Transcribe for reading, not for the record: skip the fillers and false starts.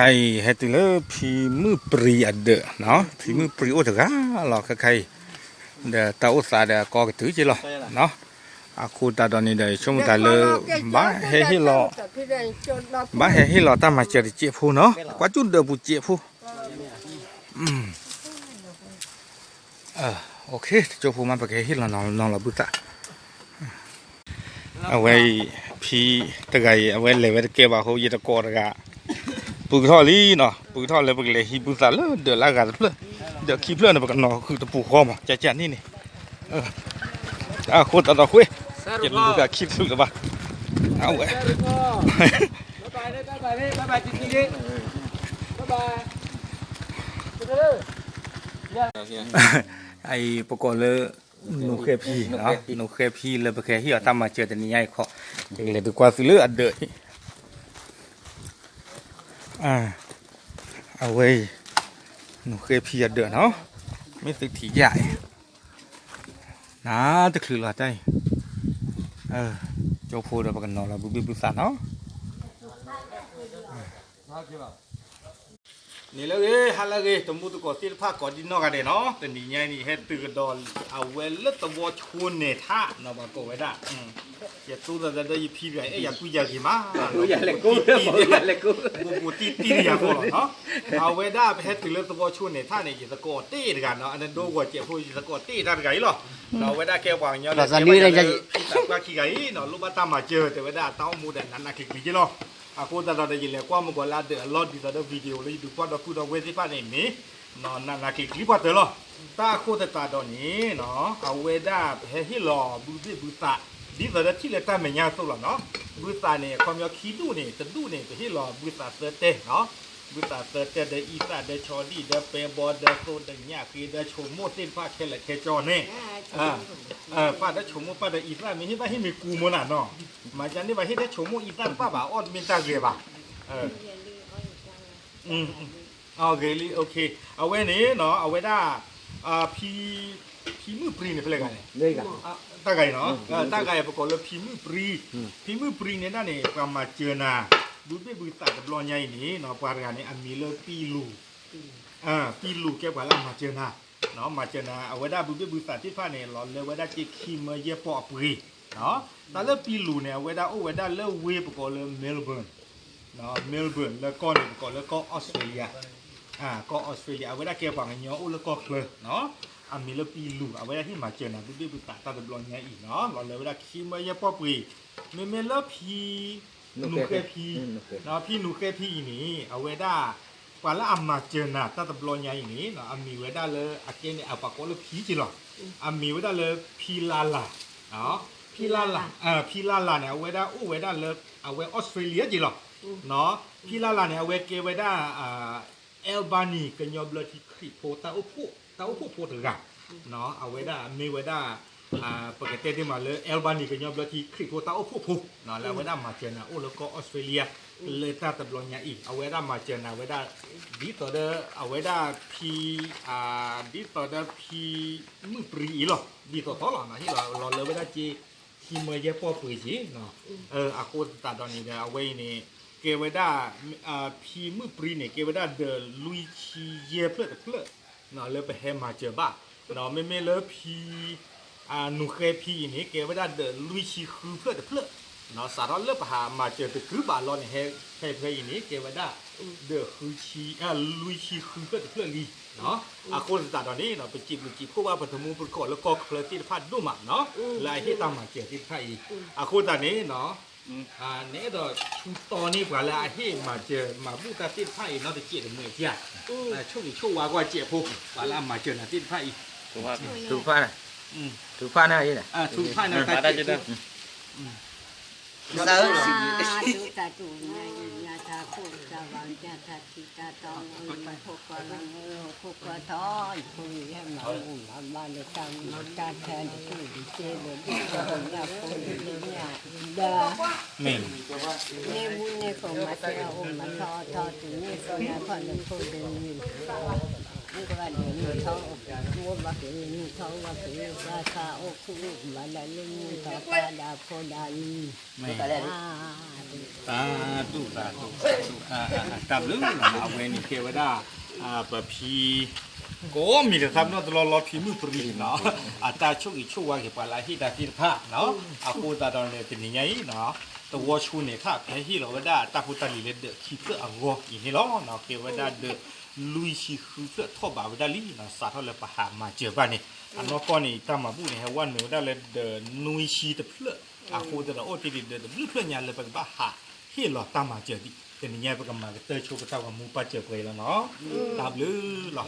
ให้ตัวเลยพีมือปรีอันเดอเนาะพีมือปรีโอ้ถึงอ่ะหรอกใครเดอตาอุตสาเดอกอกถือจีหรอเนาะอาคูตาตอนนี้เดช่วงตาเลยบ้าเฮฮิหล่อบ้าเฮฮิหล่อตามมาเจอเจี๊ยบผู้เนาะกว่าจุดเดอบุเจี๊ยบผู้โอเคเจ้าผู้มันไปเฮฮิหล่อนละบุตรเอาไว้พี่ตะไคร้เอาไว้เลยไว้เก็บว่าเขายึดตะกอตะกะปุกทอลีเนาะปุกทอเลยปุกเลยฮิบุษาเลยเดือดละกันเพื่อเดือดขี้เพื่อนเนาะกันเนาะคือตะปูคอมาจะนี่นี่คนต่อคุยจะรู้กับคิดสุดหรือเปล่าเอาไว้บ๊ายบายจริงๆดิบ๊ายบายไอ้ปกติเลยนูเคพีเนาะนูเคพีเลยไปแค่ที่เอาตามมาเจอแต่นี่ใหญ่เขาเลยดูกว่าสิเลือดเดือดเอาไว้นูเคพีเดือดเนาะไม่ติดถี่ใหญ่นะจะคือหลอดใจโจพูดเราประกันนอนเราบุบบุษาเนาะนี่เลยฮัลโหลตัวมุดก็ติดผ้าก่อนดินนอกกันเนาะแต่นี่ไงนี่ให้ตื่นดอนเอาเวลตัวชวนเนท่าเนาะบอกไว้ได้อย่าตู้จะได้พี่ใหญ่อย่ากูอยากกี่มาอย่าเล็กกูกูตีอย่างกูเนาะเอาไว้ได้ไปให้ตื่นตัวชวนเนท่าเนี่ยจะสกอตตี้กันเนาะอันนั้นดูกว่าเจ้าพูดสกอตตี้ได้ไงหรอเราไว้ได้แค่วางเนาะว่าขี้ไก่เนาะลูกบ้านตามมาเจอแต่ไว้ได้เต้ามูแต่นั้นนะขี้กี่เนาะaku tak ada jelas kuat mungkin ada lot di sana video lagi dupa dah pun dah wesi pan ini, no nak klip ada loh. Tak aku tak ada ni, no aweda hehi loh, busa di sana cile tak menyatu loh, no busa ni kalau kidu ni, tedu ni hehi loh busa sete, no busa sete ada isa, ada choli, ada pebor, ada so, ada nyak, ada cuma tin pak kelak kecon ni, pada cuma pada isa, ni dah ini kumona no. Macam ni bahi dia cuma ikan apa bah, orang minta gaya bah. Oh geli, okay. Awak ni, no, awak dah, pimu pri ni pelak ni. Tak gaya no, tak gaya pokok le pimu pri ni dah ni macam na. Bukan berita kebelonya ini, no, perkara ni ambil pilu. Pilu ke bala macam na. No, macam na. Awak dah bukan berita tiada ni, lalu awak dah cek kima je pok pri. เนาะแต่เลือกปีลูเนี่ยเวลาเลือกเวฟก่อนเลือกเมลเบิร์นเนาะเมลเบิร์นแล้วก็เนี่ยก่อนแล้วก็ออสเตรเลียก็ออสเตรเลียเวลาเกี่ยวกับเงี้ยแล้วก็เคลเนาะมีเลือกปีลูเวลาที่มาเจอนะดูตาตะบลอนเงี้ยอีกเนาะเราเลยเวลาคิดมาเยอะป๊อปปี้เมลพีนูเคพีเนาะพี่นูเคพีนี่เวลาว่าแล้วมาเจอนะตะบลอนเงี้ยอีนี่เนาะมีเวลาเลยอาเกเนี่ยปากก็เลยพีจีหรอมีเวลาเลยพีลาลาเนาะพี่ลาลาเนี่ยเวด้าเลิกเอาไว้ออสเตรเลียจีหรอเนาะพี่ลาลาเนี่ยเอาไว้เกเวด้าเอลบานีกันยอบเลยที่คริโปตาอุปุโพถึงกันเนาะเอาไว้ด้ามีเวด้าปกติที่มาเลยเอลบานีกันยอบเลยที่คริโปตาอุปุโพเนาะแล้วเวด้ามาเจอนะแล้วก็ออสเตรเลียเลยตาตะบลอนยาอีกเอาไว้ด้ามาเจอนะเวด้าดีต่อเดอเอาไว้ด้าดีต่อเดอพีมือปรีหรอดีต่อหรอนะที่เราเลยเวด้าจีที่เมื่อเยอะพอปุ๋ยสิเนาะอากูตัดตอนนี้เดี๋ยวเอาไว้นี่เกวด้าพีมือปรีเนี่ยเกวด้าเดลุยชีเย่เพื่อเนาะเลยไปให้มาเจอบ้าเนาะไม่เลยพีนูเคพีนี่เกวด้าเดลุยชีคือเพื่อเนาะสารเลิกไปหามาเจอแต่คือบ้านเราเนี่ยให้เพื่อนี่เกวด้าเดคือชีลุยชีคือเพื่อลีเนาะอาคนตัดตอนนี้เนาะไปจีบเพราะว่าปฐมประกอบแล้วก็เคลื่อนที่พัดดูมาเนาะลายที่ตามมาเกี่ยวที่ไทยอาคนตอนนี้เนาะเนี่ยเดี๋ยวชุดตอนนี้กว่าลายที่มาเจอมาบูตาที่ไทยเนาะจะเกี่ยวกับเมืองที่ช่วงว่าก็เกี่ยวพวกว่าลามาเจอนะที่ไทยถูกผ้าน่ะถูกผ้าหน้าที่ไหนถูกผ้าหน้าตาเจ็บตาจูนายาตาโคตาวังยาตาทิตาตองอุปโภคลังโคกทอยคุยให้มาอุ่นบ้านเลยตังการแทนผู้ดีเจเลยดีจะหงยาคนเนี่ยเด้อนี่บุญเนี่ยผมมาเจ้ามาทอถึงนี่ก็ยาพ่อหนึ่งคนเดินนี่ก็ว่าเดี๋ยวนี้เขาวัวบักนี่เขาว่าเป็นราคาโอ้คู่มาได้ลุงต่อปลาดาโพดาลีตา ตุตับลึกนะเวนิเทวดาปะพีก็มีแต่ทำเนาะตลอดพิมือปรีเนาะตาชุกอีชุกว่าเก็บปลาที่ตาพิภาเนาะกูตาตอนเนี่ยเป็นยังไงเนาะตัวชูเนี่ยค่ะแค่ที่เราได้ตาพุตาลีเลเดขี้เพื่ออ่างอีนี่ล้อเนาะเทวดาเดลุยชีคือเพื่อทบาวดาลีเนาะสาธุเลยปะหามาเจอบ้านนี่อันนั้นก็นี่ตามมาบุเนี่ยวันหนูได้เลยเดนุยชีแต่เพื่อกูตาโอติดิเดเพื่อเนี่ยเลยปะบ้าหาเฮ้ยเราตามมาเจอดิแต่นี่ไงปะกันมาเตอร์โชว์ปะเท่ากับมูปะเจอไปแล้วเนาะตามเลยหรอ